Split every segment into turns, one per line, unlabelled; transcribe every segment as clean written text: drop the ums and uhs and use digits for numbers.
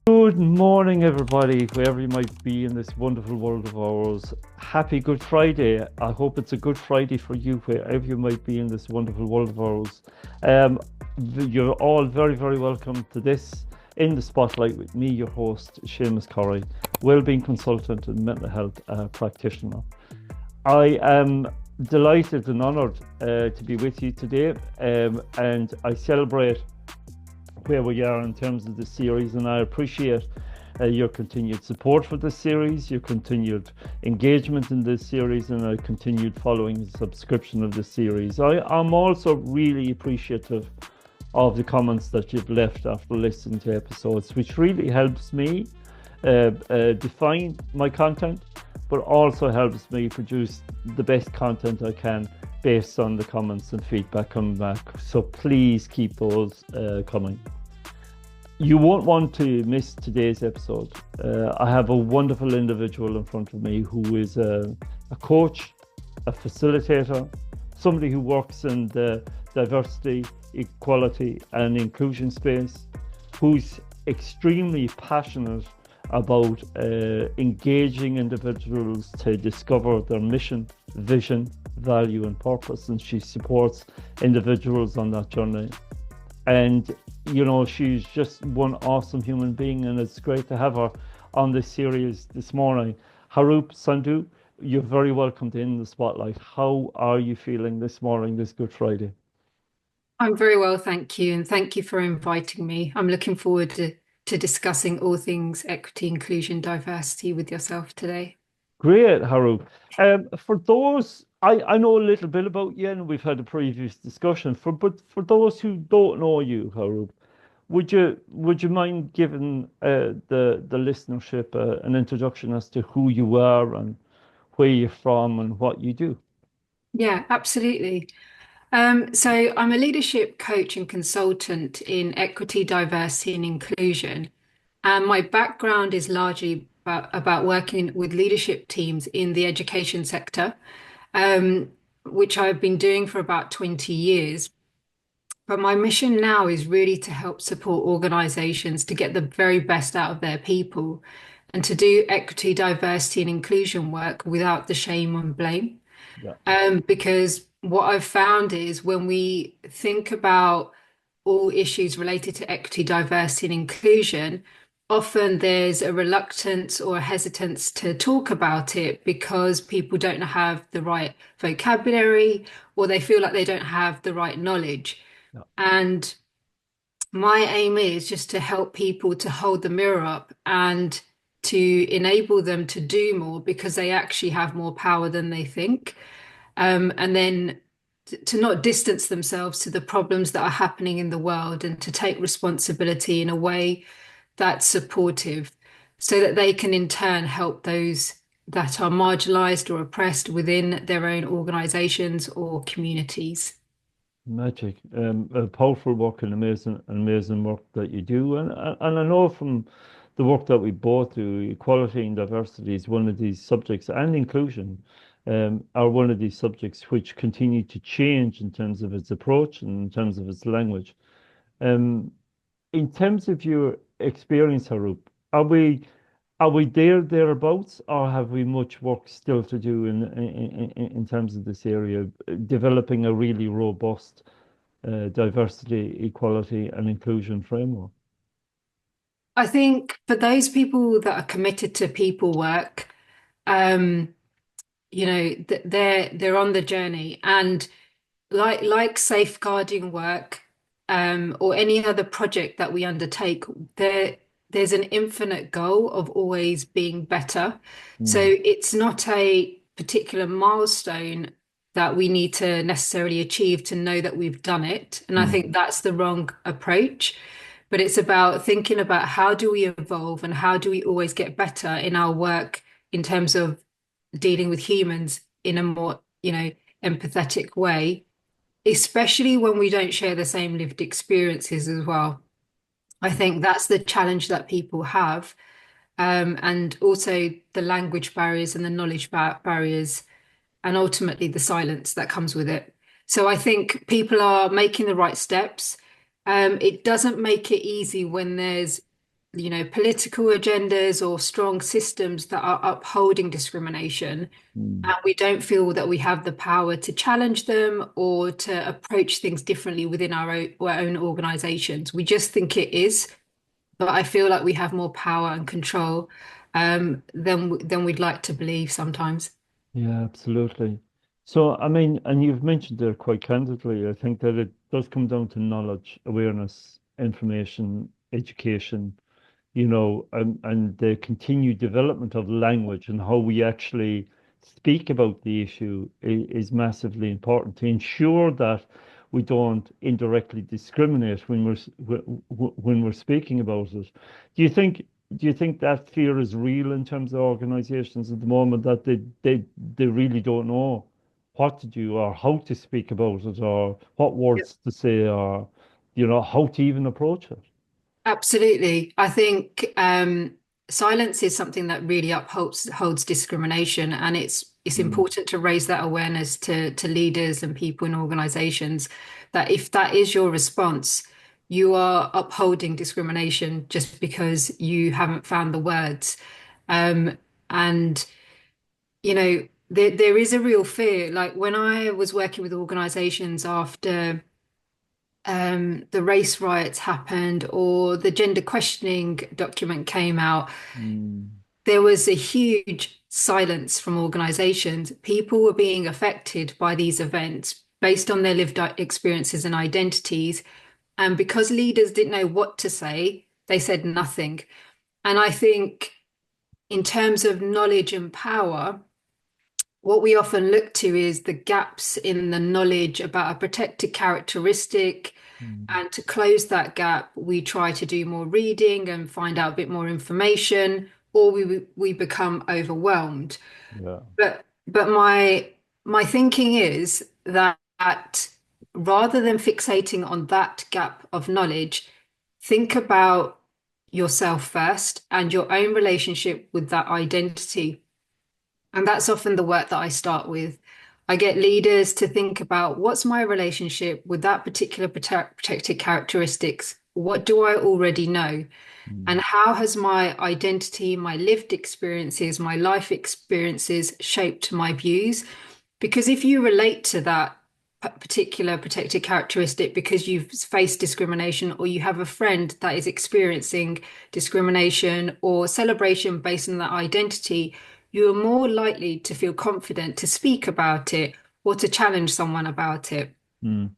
Good morning, everybody, wherever you might be in this wonderful world of ours. Happy Good Friday. I hope it's a good Friday for you, wherever you might be in this wonderful world of ours. Um, you're all very, very welcome to this In the Spotlight with me, your host, Seamus Corrie, wellbeing consultant and mental health practitioner. I am delighted and honoured to be with you today, and I celebrate where we are in terms of the series, and I appreciate your continued support for this series, your continued engagement in this series, and a continued following and subscription of this series. I'm also really appreciative of the comments that you've left after listening to episodes, which really helps me define my content, but also helps me produce the best content I can based on the comments and feedback coming back. So please keep those coming. You won't want to miss today's episode. I have a wonderful individual in front of me who is a coach, a facilitator, somebody who works in the diversity, equality and inclusion space, who's extremely passionate about engaging individuals to discover their mission, vision, value and purpose, and she supports individuals on that journey. And you know, she's just one awesome human being, and it's great to have her on this series this morning. Harroop Sandhu, you're very welcome to In the Spotlight. How are you feeling this morning, this Good Friday?
I'm very well, thank you, and thank you for inviting me. I'm looking forward to discussing all things equity, inclusion, diversity with yourself today.
Great, Harroop. For those, I know a little bit about you, and we've had a previous discussion. But for those who don't know you, Harroop, would you mind giving the listenership an introduction as to who you are and where you're from and what you do?
Yeah, absolutely. So I'm a leadership coach and consultant in equity, diversity, and inclusion. And my background is largely about working with leadership teams in the education sector, um, which I've been doing for about 20 years. But my mission now is really to help support organizations to get the very best out of their people and to do equity, diversity, and inclusion work without the shame and blame.
Yeah,
Because what I've found is when we think about all issues related to equity, diversity, and inclusion, often there's a reluctance or a hesitance to talk about it because people don't have the right vocabulary or they feel like they don't have the right knowledge.
yeah,
And my aim is just to help people to hold the mirror up and to enable them to do more because they actually have more power than they think. And then to not distance themselves to the problems that are happening in the world and to take responsibility in a way that's supportive so that they can in turn help those that are marginalized or oppressed within their own organizations or communities.
magic. A powerful work and amazing work that you do, and I know from the work that we both do, equality and diversity is one of these subjects, and inclusion are one of these subjects which continue to change in terms of its approach and in terms of its language. Um, in terms of your experience, Haroop, are we are we thereabouts, or have we much work still to do in terms of this area, developing a really robust diversity, equality, and inclusion framework?
I think for those people that are committed to people work, um, they're on the journey, and like safeguarding work, or any other project that we undertake, there's an infinite goal of always being better. So
Mm,
it's not a particular milestone that we need to necessarily achieve to know that we've done it. And I
mm,
think that's the wrong approach. But it's about thinking about how do we evolve and how do we always get better in our work in terms of dealing with humans in a more, empathetic way, especially when we don't share the same lived experiences as well. I think that's the challenge that people have. And also the language barriers and the knowledge barriers, and ultimately the silence that comes with it. So I think people are making the right steps. It doesn't make it easy when there's political agendas or strong systems that are upholding discrimination,
Mm.
and we don't feel that we have the power to challenge them or to approach things differently within our own organizations. We just think it is, but I feel like we have more power and control than we'd like to believe sometimes.
Yeah, absolutely. So, I mean, and you've mentioned there quite candidly, I think that it does come down to knowledge, awareness, information, education, and the continued development of language and how we actually speak about the issue is massively important to ensure that we don't indirectly discriminate when when we're speaking about it. Do you think do you think that fear is real in terms of organizations at the moment that they really don't know what to do or how to speak about it or what words to say or how to even approach it?
Absolutely. I think silence is something that really upholds discrimination, and it's
Mm,
important to raise that awareness to leaders and people in organizations that if that is your response, you are upholding discrimination just because you haven't found the words. Um, and there is a real fear. Like when I was working with organizations after the race riots happened or the gender questioning document came out,
mm,
there was a huge silence from organizations. People were being affected by these events based on their lived experiences and identities. And because leaders didn't know what to say, they said nothing. And I think, in terms of knowledge and power, what we often look to is the gaps in the knowledge about a protected characteristic.
mm.
And to close that gap, we try to do more reading and find out a bit more information, or we become overwhelmed.
Yeah.
But my thinking is that rather than fixating on that gap of knowledge, think about yourself first and your own relationship with that identity. And that's often the work that I start with. I get leaders to think about what's my relationship with that particular protected characteristics? What do I already know? And
Mm,
how has my identity, my lived experiences, my life experiences shaped my views? Because if you relate to that particular protected characteristic because you've faced discrimination or you have a friend that is experiencing discrimination or celebration based on that identity, you are more likely to feel confident to speak about it or to challenge someone about it.
mm,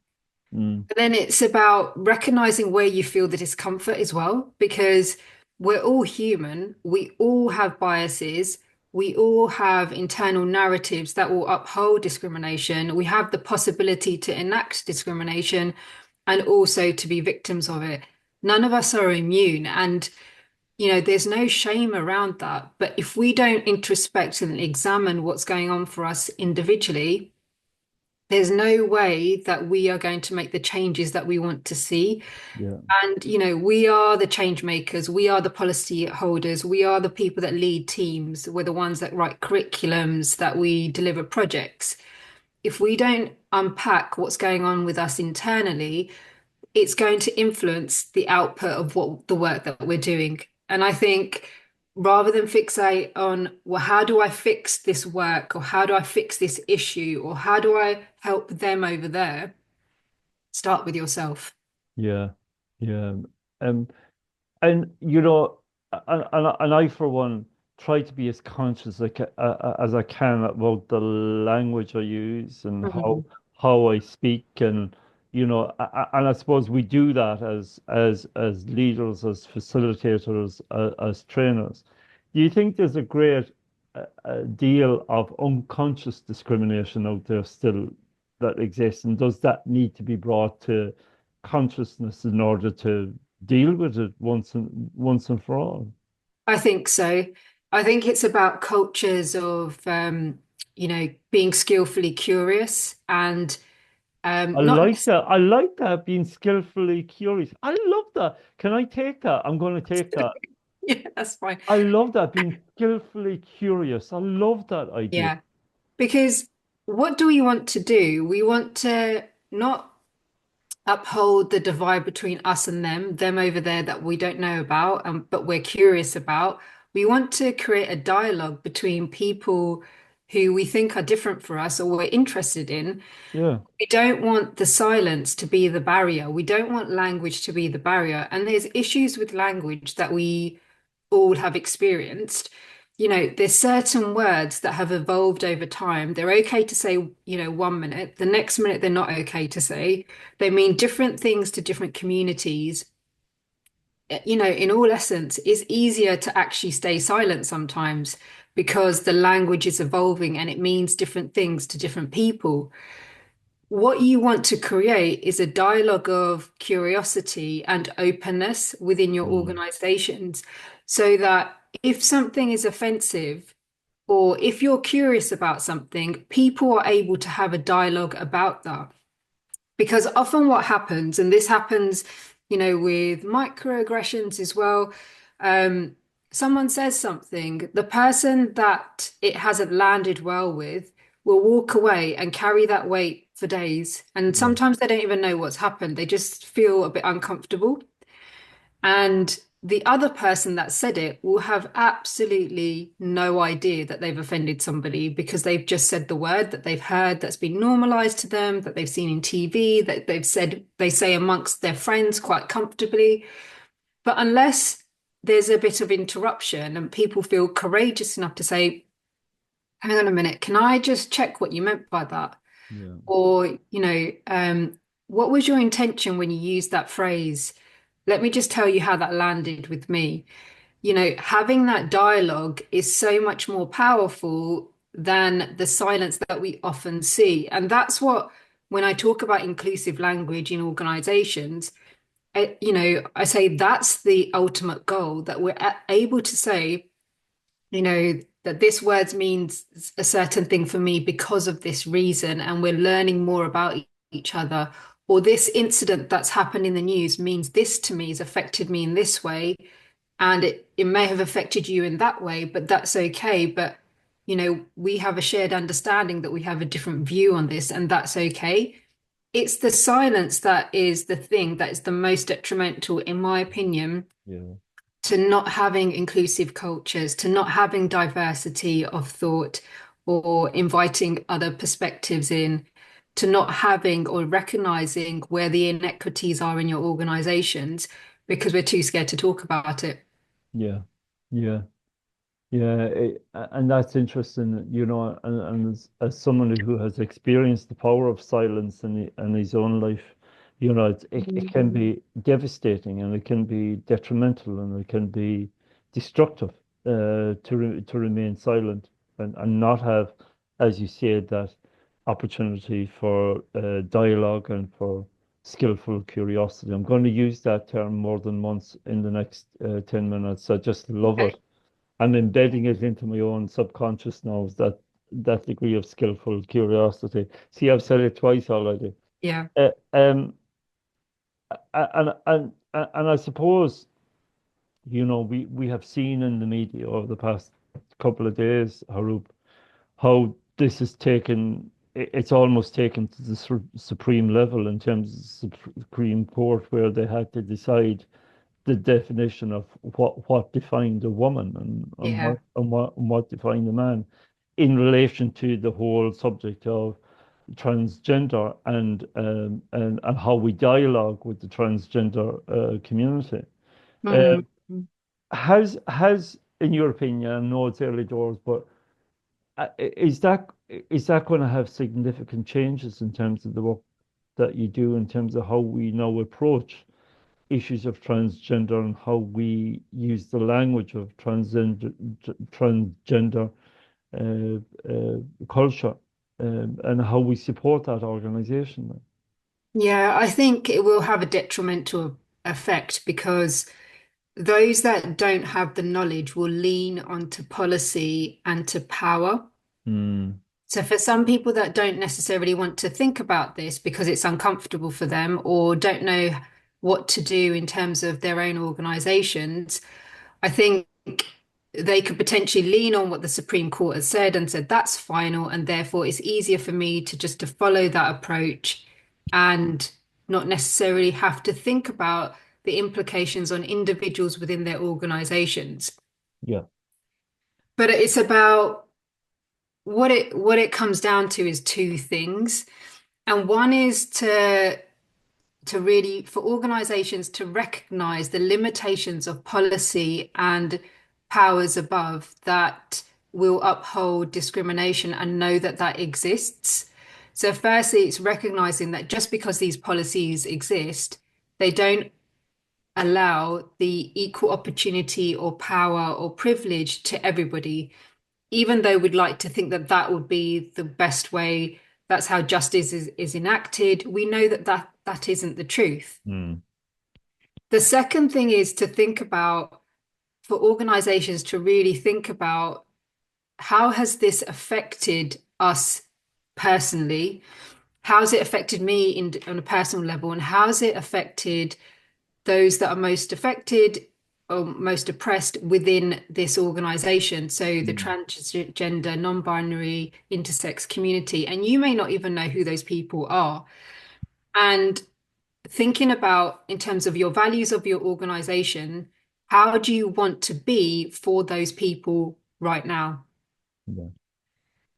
mm.
But then it's about recognizing where you feel the discomfort as well, because we're all human. We all have biases. We all have internal narratives that will uphold discrimination. We have the possibility to enact discrimination and also to be victims of it. None of us are immune. And, there's no shame around that. But if we don't introspect and examine what's going on for us individually, there's no way that we are going to make the changes that we want to see.
Yeah.
And, we are the change makers, we are the policy holders, we are the people that lead teams, we're the ones that write curriculums, that we deliver projects. If we don't unpack what's going on with us internally, it's going to influence the output of what the work that we're doing. And I think rather than fixate on, well, how do I fix this work or how do I fix this issue or how do I help them over there, start with yourself.
Yeah. Yeah. Um, and and I for one try to be as conscious as I can about the language I use and
Mhm.
how I speak, and and I suppose we do that as leaders, as facilitators, as trainers. Do you think there's a great deal of unconscious discrimination out there still that exists, and does that need to be brought to consciousness in order to deal with it once and for all?
I think so. I think it's about cultures of, being skillfully curious and
I
not
like that. I like that, being skillfully curious. I love that. Can I take that? I'm going to take that.
yeah, that's fine.
I love that, being skillfully curious. I love that idea.
Yeah, because what do we want to do? We want to not uphold the divide between us and them over there that we don't know about, but we're curious about. We want to create a dialogue between people who we think are different for us or we're interested in.
Yeah.
We don't want the silence to be the barrier. We don't want language to be the barrier. And there's issues with language that we all have experienced. There's certain words that have evolved over time. They're okay to say, 1 minute. The next minute, they're not okay to say. They mean different things to different communities. In all essence, it's easier to actually stay silent sometimes because the language is evolving and it means different things to different people. What you want to create is a dialogue of curiosity and openness within your
Mm.
organizations so that if something is offensive or if you're curious about something, people are able to have a dialogue about that. Because often what happens, and this happens, with microaggressions as well, um, someone says something, the person that it hasn't landed well with will walk away and carry that weight for days. And
Yeah.
sometimes they don't even know what's happened. They just feel a bit uncomfortable. And the other person that said it will have absolutely no idea that they've offended somebody because they've just said the word that they've heard that's been normalized to them, that they've seen in TV, that they say amongst their friends quite comfortably. But unless there's a bit of interruption and people feel courageous enough to say, hang on a minute, can I just check what you meant by that?
Yeah.
Or, what was your intention when you used that phrase? Let me just tell you how that landed with me. Having that dialogue is so much more powerful than the silence that we often see. And that's what, when I talk about inclusive language in organizations, I say that's the ultimate goal, that we're able to say, that this word means a certain thing for me because of this reason, and we're learning more about each other. Or this incident that's happened in the news means this to me, has affected me in this way, and it may have affected you in that way, but that's okay. But we have a shared understanding that we have a different view on this, and that's okay. It's the silence that is the thing that is the most detrimental, in my opinion,
Yeah.
to not having inclusive cultures, to not having diversity of thought or inviting other perspectives in, to not having or recognizing where the inequities are in your organizations because we're too scared to talk about it.
Yeah. Yeah. Yeah, and that's interesting, and as someone who has experienced the power of silence in his own life, it can be devastating and it can be detrimental and it can be destructive to remain silent and not have, as you said, that opportunity for dialogue and for skillful curiosity. I'm going to use that term more than once in the next 10 minutes. I just love
Okay.
it. I'm embedding it into my own subconscious now, that degree of skillful curiosity. See, I've said it twice already.
Yeah.
Uh, um, and I suppose, we have seen in the media over the past couple of days, Harroop, how this has taken, it's almost taken to the supreme level in terms of the Supreme Court, where they had to decide the definition of what defined a woman and
Yeah.
what defined a man in relation to the whole subject of transgender and how we dialogue with the transgender community. Uh,
Mm.
has in your opinion, I know it's early doors, but is that going to have significant changes in terms of the work that you do, in terms of how we now approach issues of transgender and how we use the language of transgender culture, and how we support that organization?
Yeah, I think it will have a detrimental effect because those that don't have the knowledge will lean onto policy and to power.
Mm,
So for some people that don't necessarily want to think about this because it's uncomfortable for them or don't know what to do in terms of their own organizations, I think they could potentially lean on what the Supreme Court has said and said that's final, and therefore it's easier for me to just to follow that approach and not necessarily have to think about the implications on individuals within their organizations.
Yeah.
But it's about what it comes down to is two things. And one is to really for organizations to recognize the limitations of policy and powers above that will uphold discrimination and know that that exists. So firstly, it's recognizing that just because these policies exist, they don't allow the equal opportunity or power or privilege to everybody, even though we'd like to think that that would be the best way, that's how justice is enacted. We know that that isn't the truth.
Mm.
The second thing is to think about, for organizations to really think about, how has this affected us personally? How's it affected me on a personal level? And how's it affected those that are most affected or most oppressed within this organization? So the
Mm.
transgender, non-binary, intersex community. And you may not even know who those people are. And thinking about, in terms of your values of your organization, how do you want to be for those people right now?
Yeah.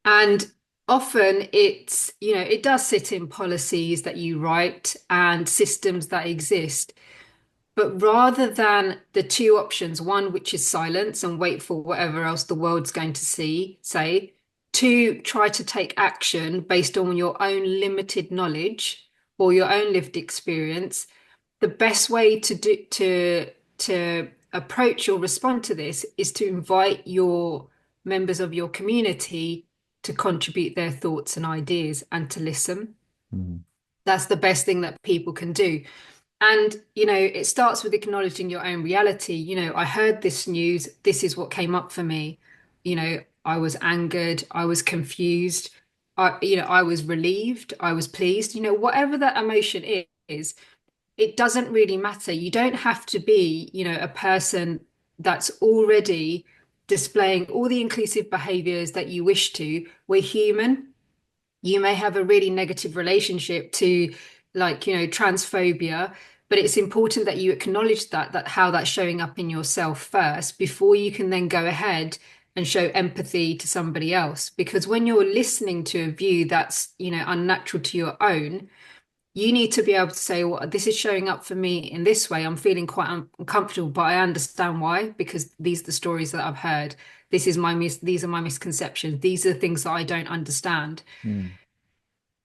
And often it does sit in policies that you write and systems that exist. But rather than the two options, one which is silence and wait for whatever else the world's going to say, two, try to take action based on your own limited knowledge or your own lived experience. The best way to approach or respond to this is to invite your members of your community to contribute their thoughts and ideas and to listen.
Mm.
That's the best thing that people can do. And, it starts with acknowledging your own reality. I heard this news. This is what came up for me. I was angered. I was confused. I was relieved. I was pleased. Whatever that emotion is, it doesn't really matter. You don't have to be, a person that's already displaying all the inclusive behaviors that you wish to. We're human. You may have a really negative relationship to, like, transphobia, but it's important that you acknowledge that how that's showing up in yourself first before you can then go ahead and show empathy to somebody else. Because when you're listening to a view that's, unnatural to your own, you need to be able to say, well, this is showing up for me in this way. I'm feeling quite uncomfortable, but I understand why, because these are the stories that I've heard. These are my misconceptions. These are the things that I don't understand.
Mm.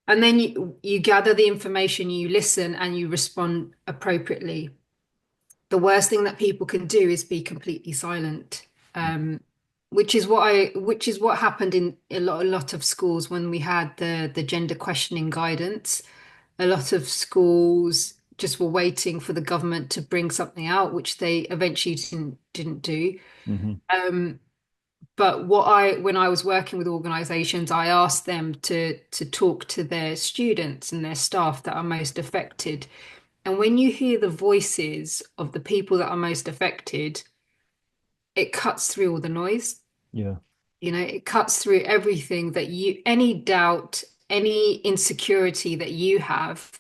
And then you gather the information, you listen, and you respond appropriately. The worst thing that people can do is be completely silent, which is what happened in a lot of schools when we had the gender questioning guidance. A lot of schools just were waiting for the government to bring something out, which they eventually didn't do.
Hmm.
But when I was working with organizations, I asked them to talk to their students and their staff that are most affected. And when you hear the voices of the people that are most affected, it cuts through all the noise.
Yeah.
It cuts through everything any doubt, any insecurity that you have.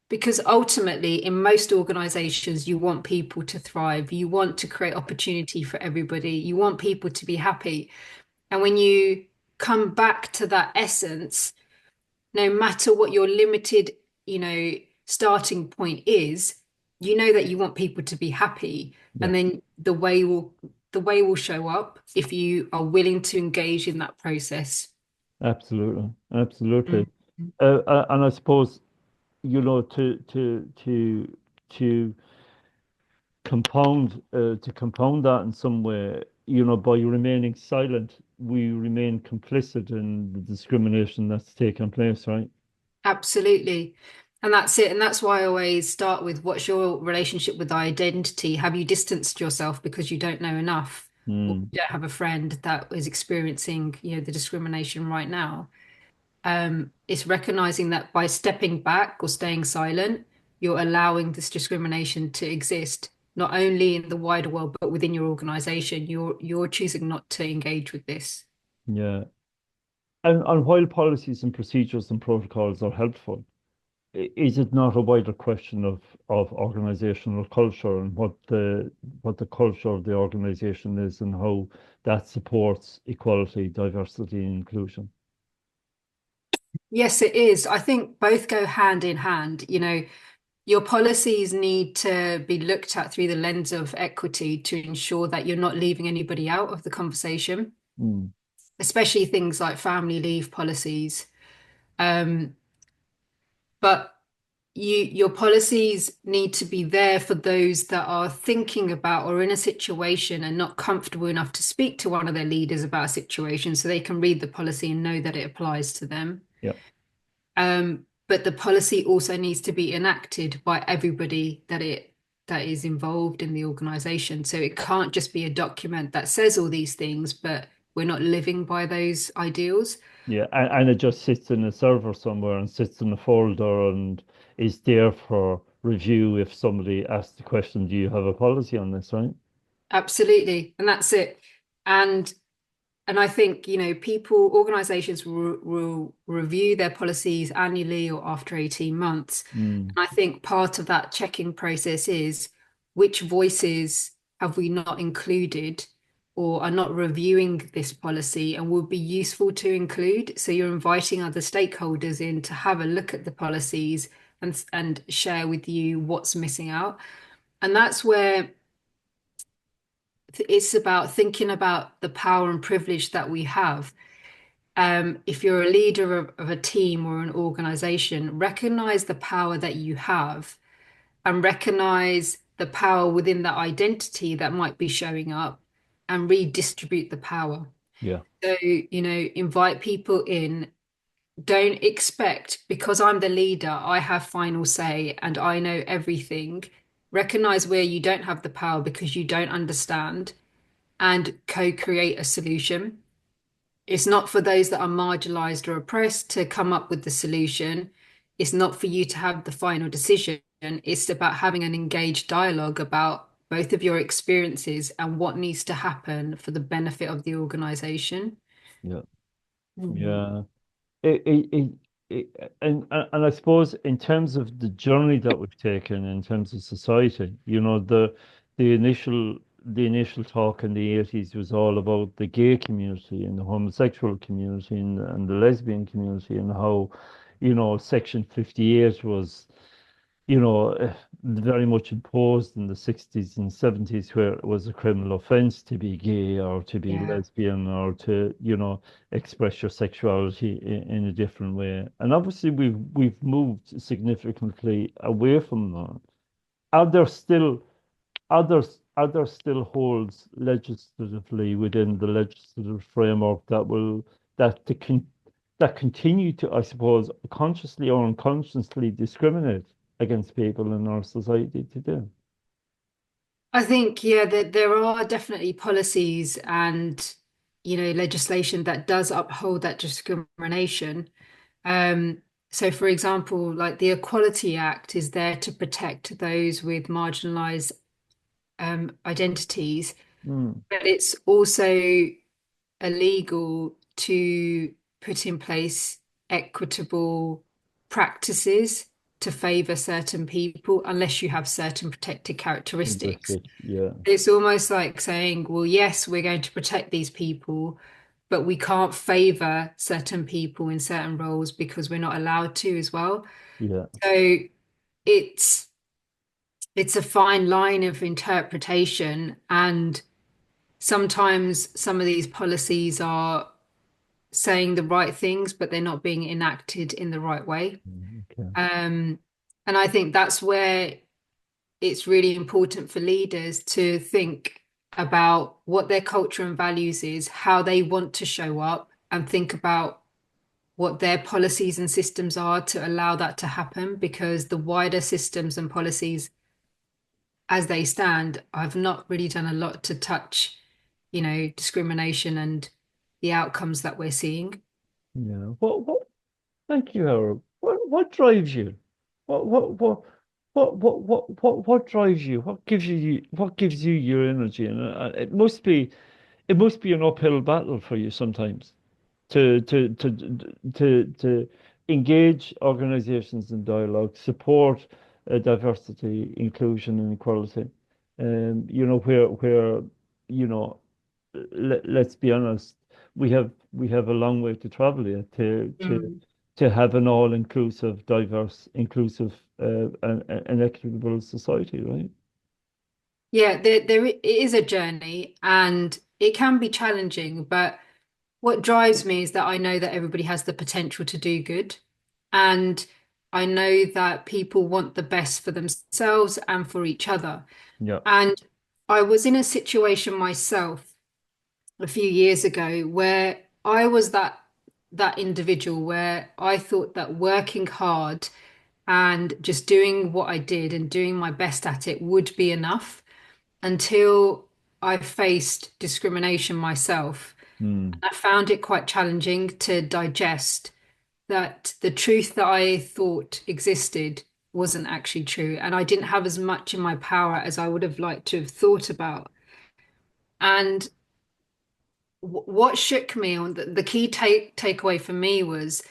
Because ultimately, in most organizations, you want people to thrive. You want to create opportunity for everybody. You want people to be happy. And when you come back to that essence, no matter what your limited, starting point is, you know that you want people to be happy.
Yeah.
And then the way will show up if you are willing to engage in that process.
Absolutely. Absolutely.
Mm.
And I suppose, to compound that in some way, by remaining silent, we remain complicit in the discrimination that's taking place, right?
Absolutely. And that's it. And that's why I always start with, what's your relationship with identity? Have you distanced yourself because you don't know enough? Or
Mm.
you don't have a friend that is experiencing, the discrimination right now? It's recognizing that by stepping back or staying silent, you're allowing this discrimination to exist, not only in the wider world, but within your organization. You're choosing not to engage with this.
Yeah. And while policies and procedures and protocols are helpful, is it not a wider question of organizational culture and what the culture of the organization is and how that supports equality, diversity, and inclusion?
Yes, it is. I think both go hand in hand. Your policies need to be looked at through the lens of equity to ensure that you're not leaving anybody out of the conversation,
Mm,
especially things like family leave policies. Um, but your policies need to be there for those that are thinking about or in a situation and not comfortable enough to speak to one of their leaders about a situation so they can read the policy and know that it applies to them.
yeah,
But the policy also needs to be enacted by everybody that is involved in the organization. So it can't just be a document that says all these things, but we're not living by those ideals.
yeah, and it just sits in a server somewhere and sits in a folder and is there for review if somebody asks the question, do you have a policy on this, right?
Absolutely. And that's it. And And I think, organizations will review their policies annually or after 18 months.
Mm,
And I think part of that checking process is which voices have we not included or are not reviewing this policy and would be useful to include. So you're inviting other stakeholders in to have a look at the policies and share with you what's missing out. And that's where it's about thinking about the power and privilege that we have. If you're a leader of a team or an organization, recognize the power that you have and recognize the power within that identity that might be showing up and redistribute the power.
yeah,
So, invite people in. Don't expect, because I'm the leader, I have final say and I know everything. Recognize where you don't have the power because you don't understand and co-create a solution. It's not for those that are marginalized or oppressed to come up with the solution. It's not for you to have the final decision. It's about having an engaged dialogue about both of your experiences and what needs to happen for the benefit of the organization.
yeah,
Mhm.
yeah. it, it, it, and I suppose in terms of the journey that we've taken in terms of society, the initial talk in the 80s was all about the gay community and the homosexual community and the lesbian community and how, Section 58 was very much imposed in the 60s and 70s, where it was a criminal offense to be gay or to be
Yeah.
lesbian or to, express your sexuality in a different way. And obviously, we've moved significantly away from that. Are there still are there still holds legislatively within the legislative framework that to con that continue to, I suppose, consciously or unconsciously discriminate against people in our society today?
I think, yeah, that there are definitely policies and, legislation that does uphold that discrimination. Um, so, for example, like the Equality Act is there to protect those with marginalized identities,
Mm,
but it's also illegal to put in place equitable practices to favor certain people unless you have certain protected characteristics.
fantastic. Yeah,
It's almost like saying, well, yes, we're going to protect these people, but we can't favor certain people in certain roles because we're not allowed to as well.
yeah,
So it's it's a fine line of interpretation, and sometimes some of these policies are saying the right things, but they're not being enacted in the right way.
okay.
Um, and I think that's where it's really important for leaders to think about what their culture and values is, how they want to show up, and think about what their policies and systems are to allow that to happen. Because the wider systems and policies as they stand have not really done a lot to touch, discrimination and the outcomes that we're seeing.
Yeah. Thank you, Harold. What drives you? What what what what drives you? What gives you your energy? And it must be an uphill battle for you sometimes to to to to to engage organizations in dialogue, support diversity, inclusion, and equality. Where you know, let's be honest, we have a long way to travel yet
Mm.
to have an all-inclusive, diverse, inclusive, and equitable society, right?
Yeah, it is a journey and it can be challenging, but what drives me is that I know that everybody has the potential to do good. And I know that people want the best for themselves and for each other.
Yeah.
And I was in a situation myself a few years ago where I was that individual where I thought that working hard and just doing what I did and doing my best at it would be enough until I faced discrimination myself.
Mm,
I found it quite challenging to digest that the truth that I thought existed wasn't actually true. And I didn't have as much in my power as I would have liked to have thought about. And what shook me on the key takeaway for me was,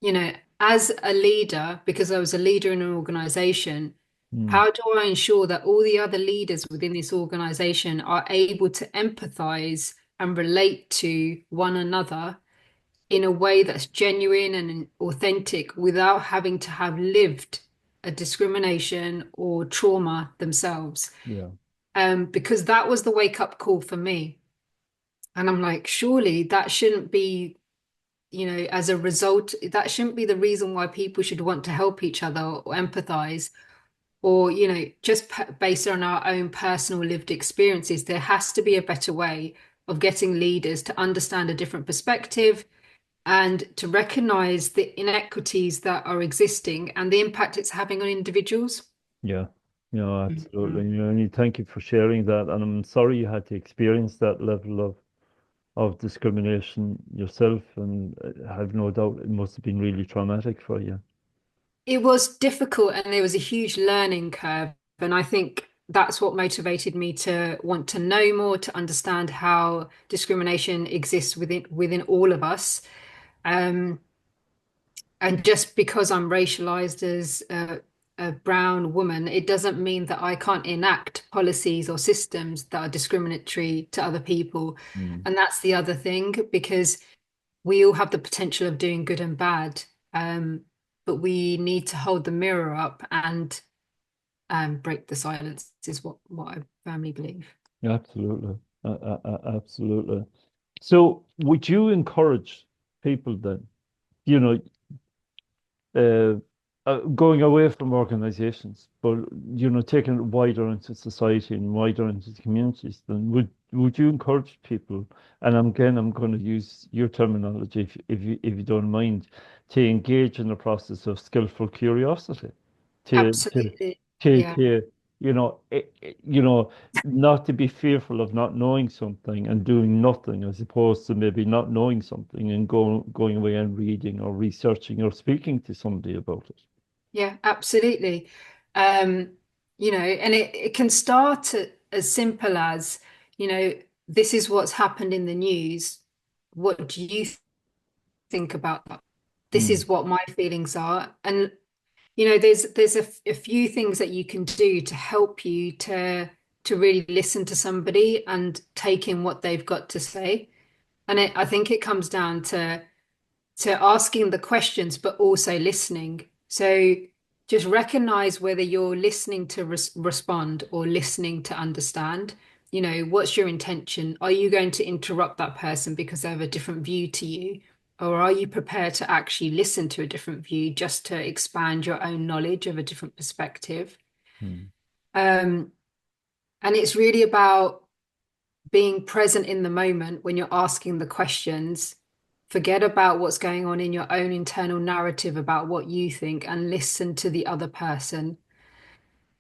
you know, as a leader, because I was a leader in an organization,
mm,
how do I ensure that all the other leaders within this organization are able to empathize and relate to one another in a way that's genuine and authentic without having to have lived a discrimination or trauma themselves?
yeah.
Because that was the wake up call for me. And I'm like, surely that shouldn't be, as a result, that shouldn't be the reason why people should want to help each other or empathize or, just based on our own personal lived experiences. There has to be a better way of getting leaders to understand a different perspective and to recognize the inequities that are existing and the impact it's having on individuals.
Yeah, no, absolutely.
Mhm.
And thank you for sharing that. And I'm sorry you had to experience that level of discrimination yourself. And I have no doubt it must have been really traumatic for you.
It was difficult and there was a huge learning curve. And I think that's what motivated me to want to know more, to understand how discrimination exists within all of us. Um, and just because I'm racialized as a brown woman, it doesn't mean that I can't enact policies or systems that are discriminatory to other people.
Mm,
And that's the other thing, because we all have the potential of doing good and bad. But we need to hold the mirror up and break the silence, is what I firmly believe.
absolutely. Absolutely. So, would you encourage people then, you know, uh, going away from organizations, but taking it wider into society and wider into the communities, then would you encourage people, and I'm going to use your terminology if you don't mind, to engage in the process of skillful curiosity, to
Absolutely.
to
Yeah.
to not to be fearful of not knowing something and doing nothing, as opposed to maybe not knowing something and going away and reading or researching or speaking to somebody about it.
Yeah, absolutely. Um, and it can start as simple as, you know, this is what's happened in the news. What do you think about that? This
Mm,
is what my feelings are. And, there's a few things that you can do to help you to really listen to somebody and take in what they've got to say. And I think it comes down to asking the questions, but also listening. So just recognize whether you're listening to respond or listening to understand. What's your intention? Are you going to interrupt that person because they have a different view to you? Or are you prepared to actually listen to a different view just to expand your own knowledge of a different perspective?
mm,
Um, and it's really about being present in the moment when you're asking the questions. Forget about what's going on in your own internal narrative about what you think and listen to the other person.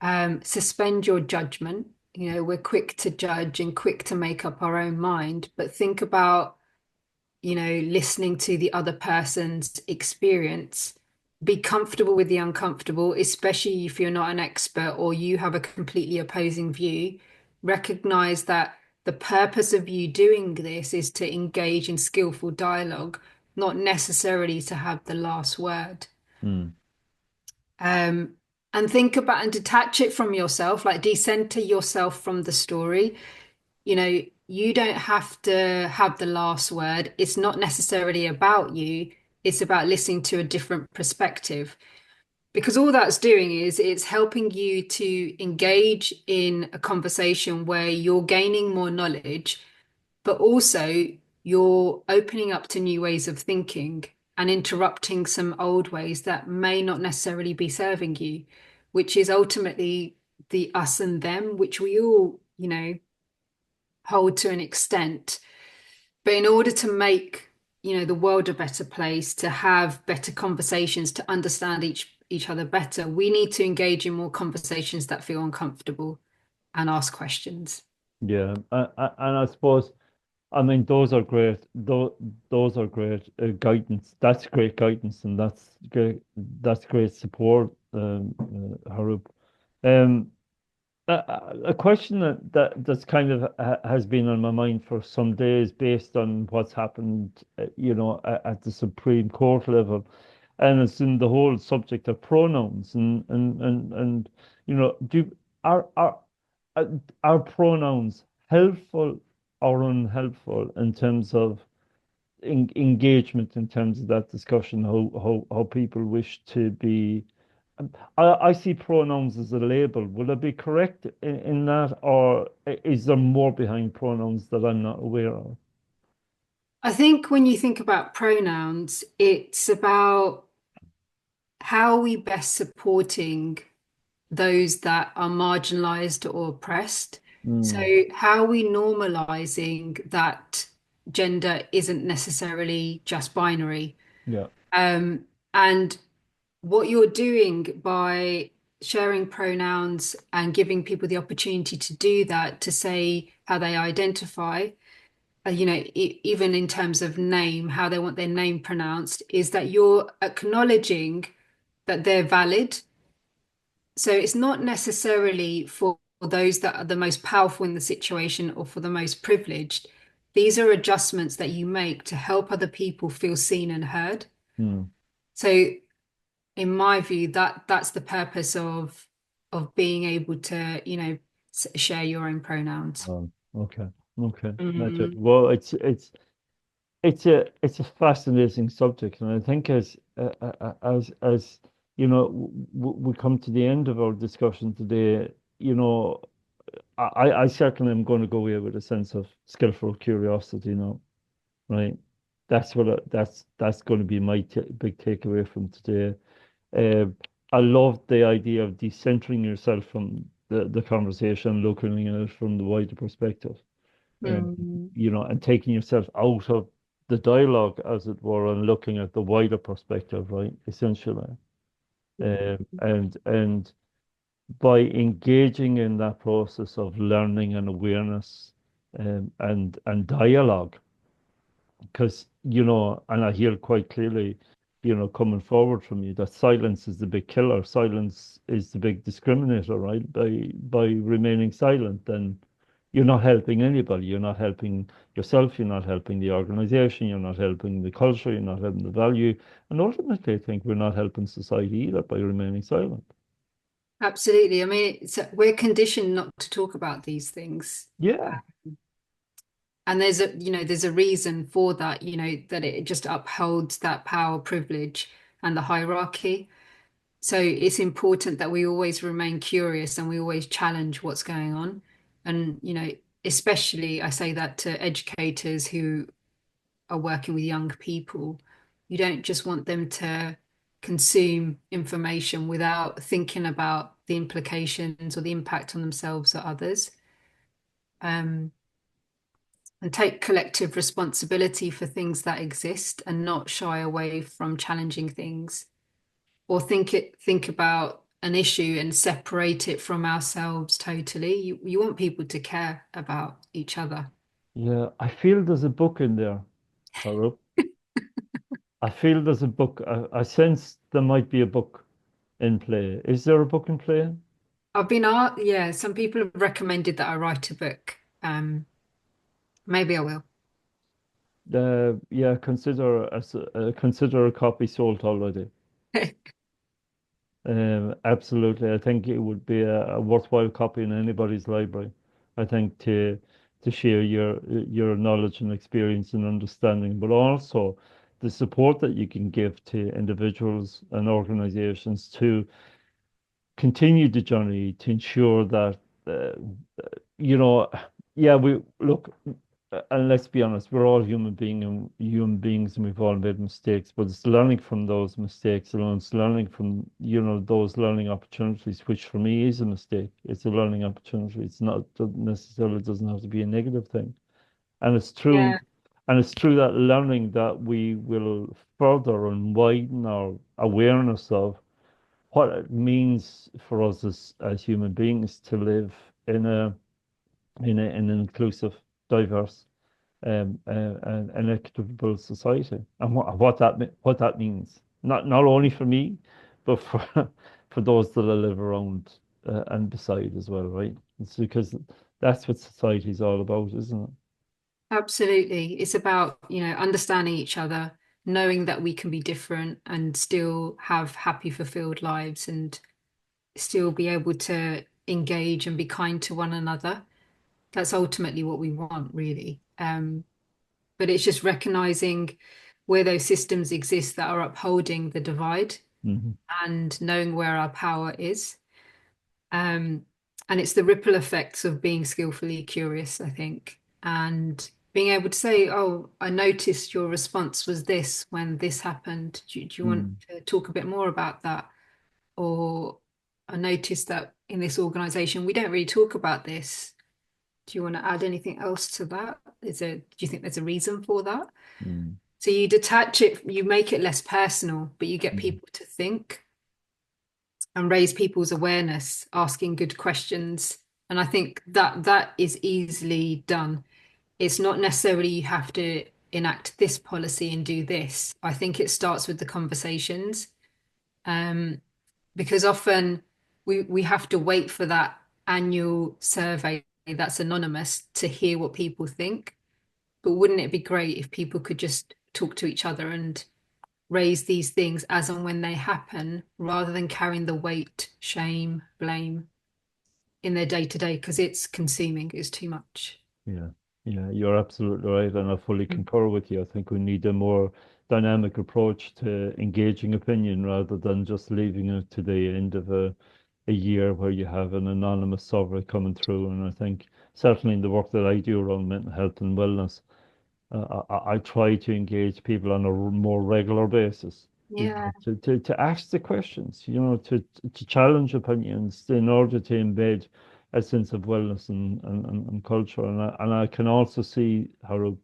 Suspend your judgment. We're quick to judge and quick to make up our own mind, but think about listening to the other person's experience. Be comfortable with the uncomfortable, especially if you're not an expert or you have a completely opposing view. Recognize that the purpose of you doing this is to engage in skillful dialogue, not necessarily to have the last word.
Mm.
Um, and think about and detach it from yourself, like decenter yourself from the story. You know, you don't have to have the last word. It's not necessarily about you. It's about listening to a different perspective. Because all that's doing is it's helping you to engage in a conversation where you're gaining more knowledge, but also you're opening up to new ways of thinking and interrupting some old ways that may not necessarily be serving you, which is ultimately the us and them, which we all, hold to an extent. But in order to make, the world a better place, to have better conversations, to understand each other better, we need to engage in more conversations that feel uncomfortable and ask questions.
Yeah, and I suppose, I mean, those are great. Those are great guidance. That's great guidance, and That's great support, Harroop. Um, a question that's kind of has been on my mind for some days, based on what's happened, at the Supreme Court level, and it's in the whole subject of pronouns, and do are are uh, are pronouns helpful or unhelpful in terms of engagement, in terms of that discussion, how people wish to be. I see pronouns as a label. Would I be correct in that, or is there more behind pronouns that I'm not aware of?
I think when you think about pronouns, it's about how are we best supporting those that are marginalized or oppressed. So,
Mm,
how are we normalizing that gender isn't necessarily just binary?
yeah.
And what you're doing by sharing pronouns and giving people the opportunity to do that, to say how they identify, even in terms of name, how they want their name pronounced, is that you're acknowledging that they're valid. So it's not necessarily for those that are the most powerful in the situation or for the most privileged. These are adjustments that you make to help other people feel seen and heard.
Mm,
So in my view, that's the purpose of being able to, share your own pronouns.
okay. Okay. That's it.
Mm,
Well, it's a fascinating subject, and I think as we come to the end of our discussion today, you know, I certainly am going to go away with a sense of skillful curiosity. Right? That's going to be my big takeaway from today. Uh, I love the idea of decentering yourself from the conversation, looking at it from the wider perspective, and
mm,
and taking yourself out of the dialogue, as it were, and looking at the wider perspective, right? Essentially, and by engaging in that process of learning and awareness, and dialogue, because and I hear quite clearly, coming forward from you, that silence is the big killer. Silence is the big discriminator, right? By remaining silent, then you're not helping anybody. You're not helping yourself. You're not helping the organization. You're not helping the culture. You're not helping the value. And ultimately, I think we're not helping society either by remaining silent.
absolutely. I mean, we're conditioned not to talk about these things.
Yeah.
And there's a reason for that, that it just upholds that power, privilege, and the hierarchy. So it's important that we always remain curious and we always challenge what's going on. And, especially I say that to educators who are working with young people. You don't just want them to consume information without thinking about the implications or the impact on themselves or others. Um, and take collective responsibility for things that exist and not shy away from challenging things or think about an issue and separate it from ourselves totally. You want people to care about each other.
Yeah. I feel there's a book in there, Harold. I feel there's a book. I sense there might be a book in play. Is there a book in play?
I've been art, yeah, some people have recommended that I write a book. Maybe I will.
Yeah, consider a copy sold already. Absolutely. I think it would be a worthwhile copy in anybody's library. I think to share your knowledge and experience and understanding, but also the support that you can give to individuals and organizations to continue the journey to ensure that uh, you know, yeah, we look, and let's be honest, we're all human beings, and we've all made mistakes. But it's learning from those mistakes, and it's learning from those learning opportunities, which for me is a mistake. It's a learning opportunity. It's not necessarily doesn't have to be a negative thing. And it's true,
Yeah,
and it's through that learning that we will further and widen our awareness of what it means for us as human beings to live in a in an inclusive, diverse, and equitable society, and what that means. Not only for me, but for for those that I live around and beside as well, right? It's because that's what society is all about, isn't it?
absolutely. It's about, understanding each other, knowing that we can be different and still have happy, fulfilled lives and still be able to engage and be kind to one another. That's ultimately what we want, really. But it's just recognizing where those systems exist that are upholding the divide
Hmm.
and knowing where our power is. Um, and it's the ripple effects of being skillfully curious, I think, and being able to say, "Oh, I noticed your response was this when this happened. Do you want
Mm.
to talk a bit more about that?" Or I noticed that in this organization, we don't really talk about this. Do you want to add anything else to that? Do you think there's a reason for that?
Mm.
So you detach it, you make it less personal, but you get
Mm.
people to think and raise people's awareness, asking good questions. And I think that that is easily done. It's not necessarily you have to enact this policy and do this. I think it starts with the conversations, um, because often we have to wait for that annual survey that's anonymous to hear what people think. But wouldn't it be great if people could just talk to each other and raise these things as and when they happen, rather than carrying the weight, shame, blame in their day to day because it's consuming, it's too much.
Yeah, yeah, you're absolutely right, and I fully
Mm.
concur with you. I think we need a more dynamic approach to engaging opinion rather than just leaving it to the end of a year where you have an anonymous survey coming through. And I think certainly in the work that I do around mental health and wellness, I try to engage people on a more regular basis,
Yeah.
to ask the questions, to challenge opinions in order to embed a sense of wellness and culture. And I can also see how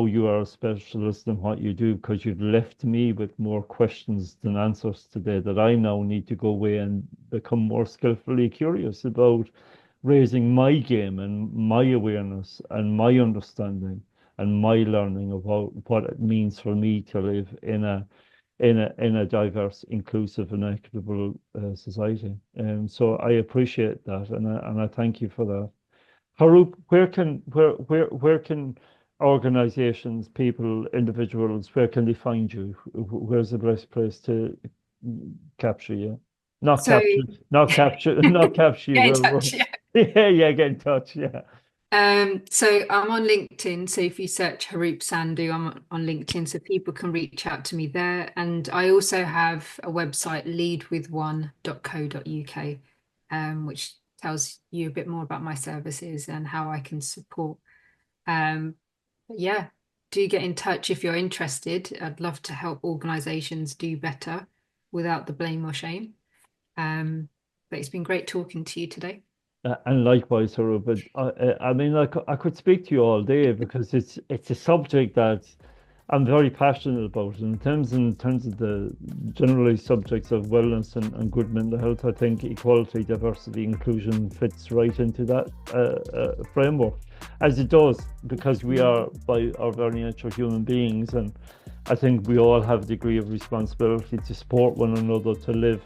you are a specialist in what you do because you've left me with more questions than answers today that I now need to go away and become more skillfully curious about raising my game and my awareness and my understanding and my learning of what it means for me to live in a diverse, inclusive, and equitable society. And so I appreciate that, and I thank you for that. Harroop, where can organizations, people, individuals, where can they find you? Where's the best place to capture you? Not
So
capture, not capture, not capture you.
get in touch. Yeah.
Yeah, yeah, get in touch. Yeah.
So I'm on LinkedIn. So if you search Harroop Sandhu, I'm on LinkedIn, so people can reach out to me there. And I also have a website, leadwithone.co.uk, which tells you a bit more about my services and how I can support. But yeah, do get in touch if you're interested. I'd love to help organizations do better without the blame or shame. But it's been great talking to you today.
And likewise, Sarah, but I mean, I could speak to you all day because it's a subject that I'm very passionate about. In terms of the generally subjects of wellness and good mental health, I think equality, diversity, inclusion fits right into that framework, as it does, because we are by our very nature human beings, and I think we all have a degree of responsibility to support one another to live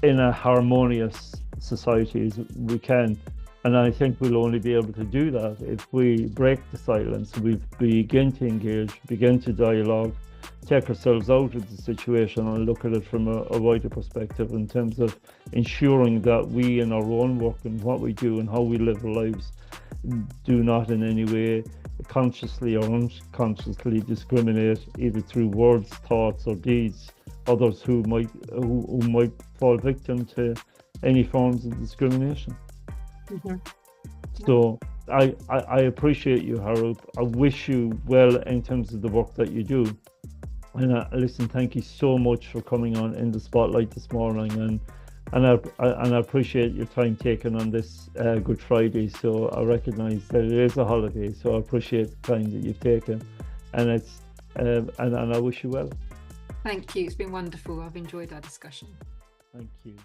in a harmonious society as we can. And I think we'll only be able to do that if we break the silence, we begin to engage, begin to dialogue, take ourselves out of the situation and look at it from a wider perspective in terms of ensuring that we in our own work and what we do and how we live our lives do not in any way consciously or unconsciously discriminate either through words, thoughts or deeds others who might fall victim to any forms of discrimination.
Mhm.
So I appreciate you, Harroop. I wish you well in terms of the work that you do. And listen, thank you so much for coming on in the spotlight this morning, and I appreciate your time taken on this Good Friday. So I recognise that it is a holiday, so I appreciate the time that you've taken, and and I wish you well.
Thank you. It's been wonderful. I've enjoyed our discussion.
Thank you.